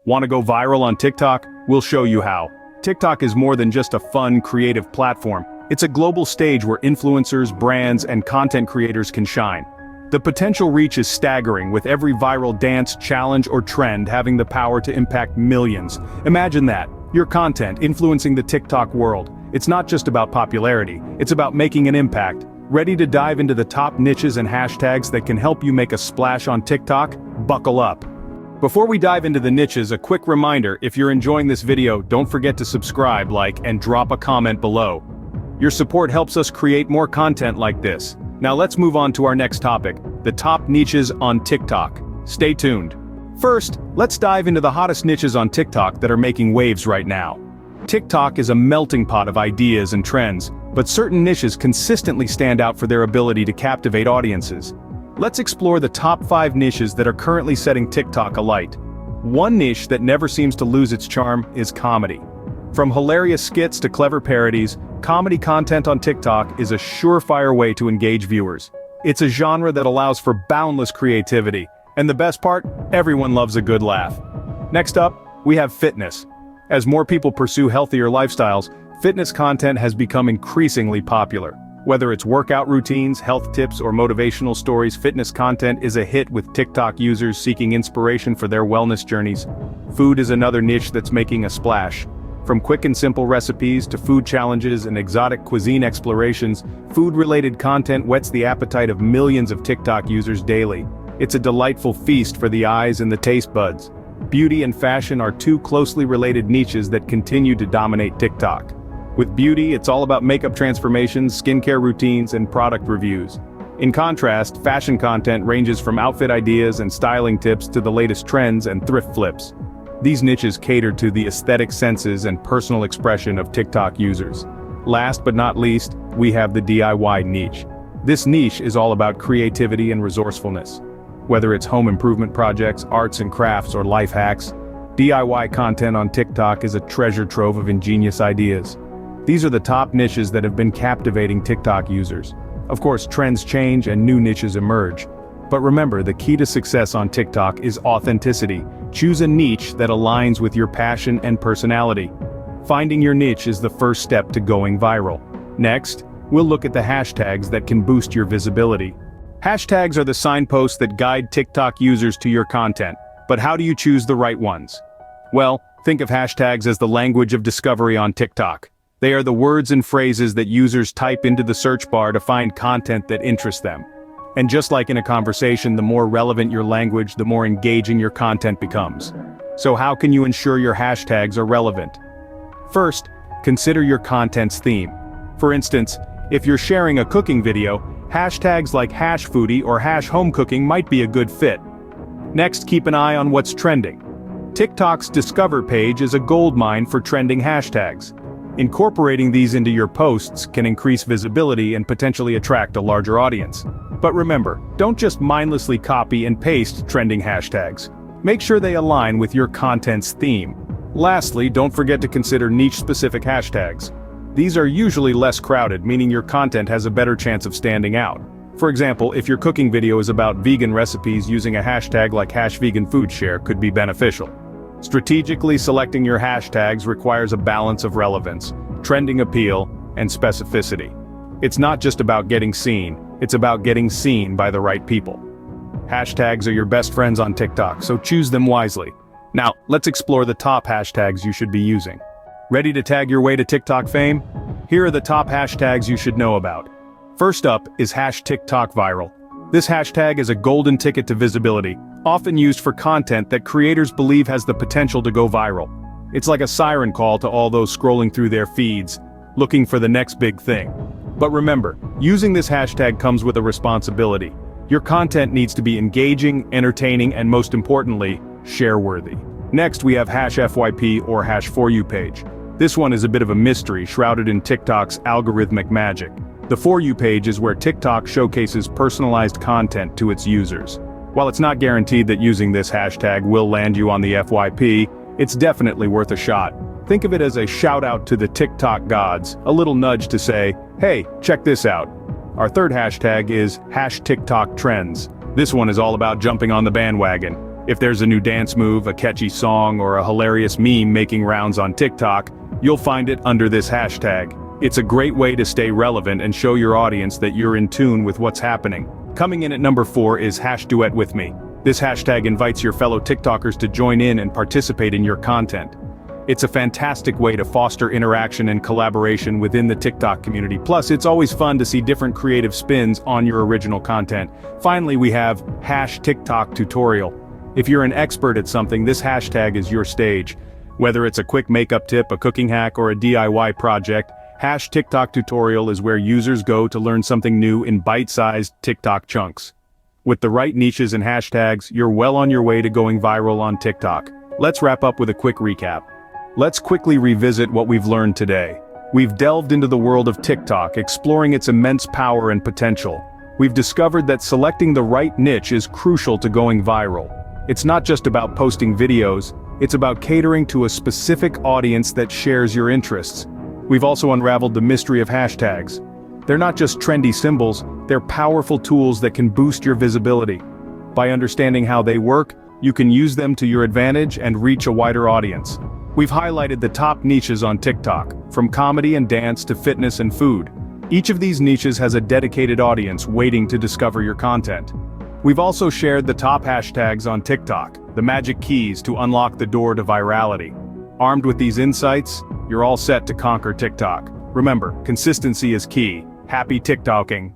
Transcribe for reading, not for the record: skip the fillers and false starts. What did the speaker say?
Want to go viral on TikTok? We'll show you how. TikTok is more than just a fun, creative platform. It's a global stage where influencers, brands, and content creators can shine. The potential reach is staggering, with every viral dance, challenge, or trend having the power to impact millions. Imagine that, your content influencing the TikTok world. It's not just about popularity, it's about making an impact. Ready to dive into the top niches and hashtags that can help you make a splash on TikTok? Buckle up. Before we dive into the niches, a quick reminder: if you're enjoying this video, don't forget to subscribe, like, and drop a comment below. Your support helps us create more content like this. Now let's move on to our next topic, the top niches on TikTok. Stay tuned. First, let's dive into the hottest niches on TikTok that are making waves right now. TikTok is a melting pot of ideas and trends, but certain niches consistently stand out for their ability to captivate audiences. Let's explore the top 5 niches that are currently setting TikTok alight. One niche that never seems to lose its charm is comedy. From hilarious skits to clever parodies, comedy content on TikTok is a surefire way to engage viewers. It's a genre that allows for boundless creativity, and the best part, everyone loves a good laugh. Next up, we have fitness. As more people pursue healthier lifestyles, fitness content has become increasingly popular. Whether it's workout routines, health tips, or motivational stories, fitness content is a hit with TikTok users seeking inspiration for their wellness journeys. Food is another niche that's making a splash. From quick and simple recipes to food challenges and exotic cuisine explorations, food-related content whets the appetite of millions of TikTok users daily. It's a delightful feast for the eyes and the taste buds. Beauty and fashion are two closely related niches that continue to dominate TikTok. With beauty, it's all about makeup transformations, skincare routines, and product reviews. In contrast, fashion content ranges from outfit ideas and styling tips to the latest trends and thrift flips. These niches cater to the aesthetic senses and personal expression of TikTok users. Last but not least, we have the DIY niche. This niche is all about creativity and resourcefulness. Whether it's home improvement projects, arts and crafts, or life hacks, DIY content on TikTok is a treasure trove of ingenious ideas. These are the top niches that have been captivating TikTok users. Of course, trends change and new niches emerge. But remember, the key to success on TikTok is authenticity. Choose a niche that aligns with your passion and personality. Finding your niche is the first step to going viral. Next, we'll look at the hashtags that can boost your visibility. Hashtags are the signposts that guide TikTok users to your content. But how do you choose the right ones? Well, think of hashtags as the language of discovery on TikTok. They are the words and phrases that users type into the search bar to find content that interests them. And just like in a conversation, the more relevant your language, the more engaging your content becomes. So how can you ensure your hashtags are relevant? First, consider your content's theme. For instance, if you're sharing a cooking video, hashtags like #foodie or #homecooking might be a good fit. Next, keep an eye on what's trending. TikTok's Discover page is a goldmine for trending hashtags. Incorporating these into your posts can increase visibility and potentially attract a larger audience. But remember, don't just mindlessly copy and paste trending hashtags. Make sure they align with your content's theme. Lastly, don't forget to consider niche-specific hashtags. These are usually less crowded, meaning your content has a better chance of standing out. For example, if your cooking video is about vegan recipes, using a hashtag like #veganfoodshare could be beneficial. Strategically selecting your hashtags requires a balance of relevance, trending appeal, and specificity. It's not just about getting seen, it's about getting seen by the right people. Hashtags are your best friends on TikTok, so choose them wisely. Now, let's explore the top hashtags you should be using. Ready to tag your way to TikTok fame? Here are the top hashtags you should know about. First up is #TikTokViral. This hashtag is a golden ticket to visibility, often used for content that creators believe has the potential to go viral. It's like a siren call to all those scrolling through their feeds, looking for the next big thing. But remember, using this hashtag comes with a responsibility. Your content needs to be engaging, entertaining, and most importantly, share-worthy. Next, we have #FYP or #For You page. This one is a bit of a mystery, shrouded in TikTok's algorithmic magic. The For You page is where TikTok showcases personalized content to its users. While it's not guaranteed that using this hashtag will land you on the FYP, it's definitely worth a shot. Think of it as a shout-out to the TikTok gods, a little nudge to say, hey, check this out. Our third hashtag is #TikTokTrends. This one is all about jumping on the bandwagon. If there's a new dance move, a catchy song, or a hilarious meme making rounds on TikTok, you'll find it under this hashtag. It's a great way to stay relevant and show your audience that you're in tune with what's happening. Coming in at number 4 is #DuetWithMe. This hashtag invites your fellow TikTokers to join in and participate in your content. It's a fantastic way to foster interaction and collaboration within the TikTok community. Plus, it's always fun to see different creative spins on your original content. Finally, we have #TikTokTutorial. If you're an expert at something, this hashtag is your stage. Whether it's a quick makeup tip, a cooking hack, or a DIY project, #TikTokTutorial is where users go to learn something new in bite-sized TikTok chunks. With the right niches and hashtags, you're well on your way to going viral on TikTok. Let's wrap up with a quick recap. Let's quickly revisit what we've learned today. We've delved into the world of TikTok, exploring its immense power and potential. We've discovered that selecting the right niche is crucial to going viral. It's not just about posting videos, it's about catering to a specific audience that shares your interests. We've also unraveled the mystery of hashtags. They're not just trendy symbols, they're powerful tools that can boost your visibility. By understanding how they work, you can use them to your advantage and reach a wider audience. We've highlighted the top niches on TikTok, from comedy and dance to fitness and food. Each of these niches has a dedicated audience waiting to discover your content. We've also shared the top hashtags on TikTok, the magic keys to unlock the door to virality. Armed with these insights, you're all set to conquer TikTok. Remember, consistency is key. Happy TikToking!